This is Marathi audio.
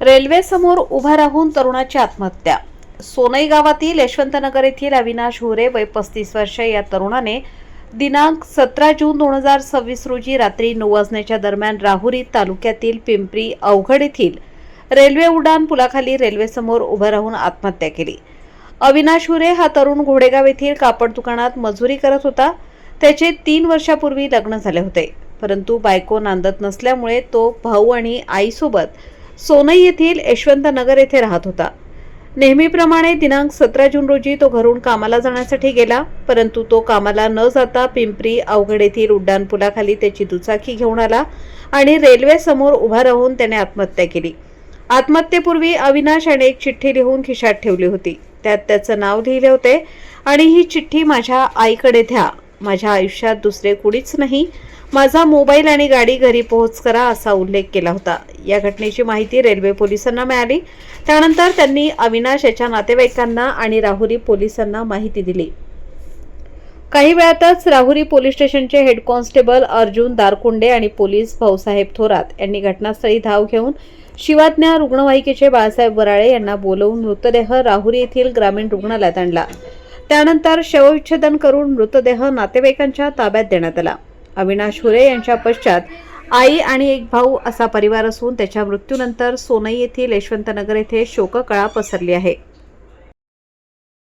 रेल्वे समोर उभा राहून तरुणाची आत्महत्या। सोनई गावातील यशवंतनगर येथील अविनाश हुरे वय 35 वर्ष या तरुणाने दिनांक 17 जून 2026 रोजी रात्री 9 वाजण्याच्या दरम्यान राहुरी तालुक्यातील पिंपरी अवघड येथील रेल्वे उड्डाण पुलाखाली रेल्वे समोर उभा राहून आत्महत्या केली। अविनाश हुरे हा तरुण घोडेगाव येथील कापड दुकानात मजुरी करत होता। त्याचे 3 वर्षापूर्वी लग्न झाले होते, परंतु बायको नांदत नसल्यामुळे तो भाऊ आणि आईसोबत सोनई येथील यशवंतनगर येथे राहत होता। नेहमीप्रमाणे दिनांक 17 जून रोजी तो घरून कामाला जाण्यासाठी गेला, परंतु तो कामाला न जाता पिंपरी अवघड येथील उड्डाण पुलाखाली त्याची दुचाकी घेऊन आला आणि रेल्वे समोर उभा राहून त्याने आत्महत्या केली। आत्महत्येपूर्वी अविनाश याने एक चिठ्ठी लिहून खिशात ठेवली होती। त्यात त्याचं नाव लिहिले होते आणि ही चिठ्ठी माझ्या आईकडे द्या, माझ्या आयुष्यात दुसरे कुणीच नाही, माझा मोबाईल आणि गाडी घरी पोहोच करा असा उल्लेख केला होता। या घटनेची माहिती रेल्वे पोलिसांना मिळाली। त्यानंतर त्यांनी अविनाश याच्या नातेवाईकांना आणि राहुरी पोलिसांना माहिती दिली। काही वेळातच राहुरी पोलीस स्टेशनचे हेड कॉन्स्टेबल अर्जुन दारकुंडे आणि पोलीस भाऊसाहेब थोरात यांनी घटनास्थळी धाव घेऊन शिवाज्ञा रुग्णवाहिकेचे बाळासाहेब वराळे यांना बोलवून मृतदेह राहुरी येथील ग्रामीण रुग्णालयात आणला। त्यानंतर शवविच्छेदन करून मृतदेह नातेवाईकांच्या ताब्यात देण्यात आला। अविनाश हुरे यांच्या पश्चात आई आणि एक भाऊ असा परिवार असून त्याच्या मृत्यूनंतर सोनई येथील यशवंतनगर येथे शोककळा पसरली आहे।